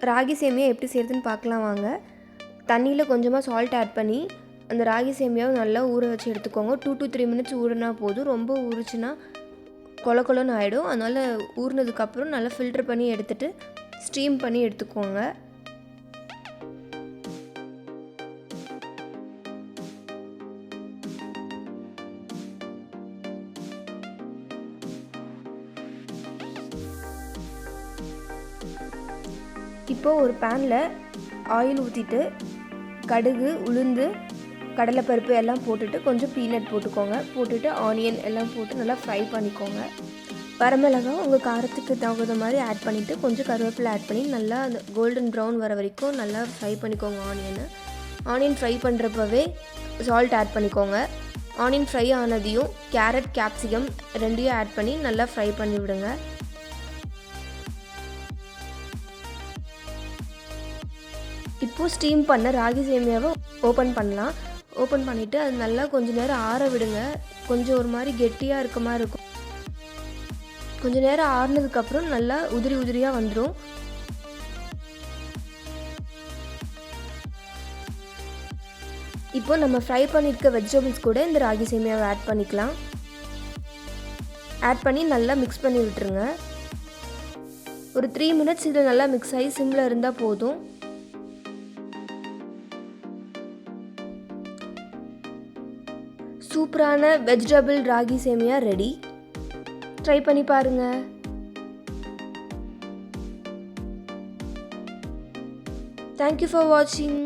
ராகி சேமியா எப்படி செய்கிறதுன்னு பார்க்கலாம் வாங்க. தண்ணியில் கொஞ்சமாக சால்ட் ஆட் பண்ணி அந்த ராகி சேமியாவை நல்லா ஊற வச்சு எடுத்துக்கோங்க. 2 to 3 மினிட்ஸ் ஊறினா போதும். ரொம்ப ஊறிச்சுன்னா கொல கொலன்னு ஆகிடும். அதனால் ஊறினதுக்கப்புறம் நல்லா ஃபில்டர் பண்ணி எடுத்துகிட்டு ஸ்டீம் பண்ணி எடுத்துக்கோங்க. இப்போ ஒரு பேனில் ஆயில் ஊற்றிட்டு கடுகு, உளுந்து, கடலைப்பருப்பு எல்லாம் போட்டுட்டு கொஞ்சம் பீனட் போட்டுக்கோங்க. போட்டுட்டு ஆனியன் எல்லாம் போட்டு நல்லா ஃப்ரை பண்ணிக்கோங்க. வரமிளகாய் உங்கள் காரத்துக்கு தகுந்த மாதிரி ஆட் பண்ணிவிட்டு கொஞ்சம் கருவேப்பிலை ஆட் பண்ணி நல்லா அந்த கோல்டன் ப்ரௌன் வர வரைக்கும் நல்லா ஃப்ரை பண்ணிக்கோங்க. ஆனியன் ஃப்ரை பண்ணுறப்பவே சால்ட் ஆட் பண்ணிக்கோங்க. ஆனியன் ஃப்ரை ஆனதையும் கேரட், கேப்சிகம் ரெண்டையும் ஆட் பண்ணி நல்லா ஃப்ரை பண்ணி விடுங்க. இப்போது ஸ்டீம் பண்ண ராகி சேமியாவை ஓப்பன் பண்ணலாம். ஓப்பன் பண்ணிவிட்டு அது நல்லா கொஞ்சம் நேரம் ஆற விடுங்க. கொஞ்சம் ஒரு மாதிரி கெட்டியாக இருக்க மாதிரி இருக்கும். கொஞ்சம் நேரம் ஆறுனதுக்கப்புறம் நல்லா உதிரி உதிரியாக வந்துடும். இப்போ நம்ம ஃப்ரை பண்ணியிருக்க வெஜிடபிள்ஸ் கூட இந்த ராகி சேமியாவை ஆட் பண்ணிக்கலாம். ஆட் பண்ணி நல்லா மிக்ஸ் பண்ணி விட்டுருங்க. ஒரு 3 மினிட்ஸ் இதில் நல்லா மிக்ஸ் ஆகி சிம்மில் இருந்தால் போதும். சூப்பரான வெஜிடபிள் ராகி சேமியா ரெடி. ட்ரை பண்ணி பாருங்கள். தேங்க்யூ ஃபார் வாட்சிங்.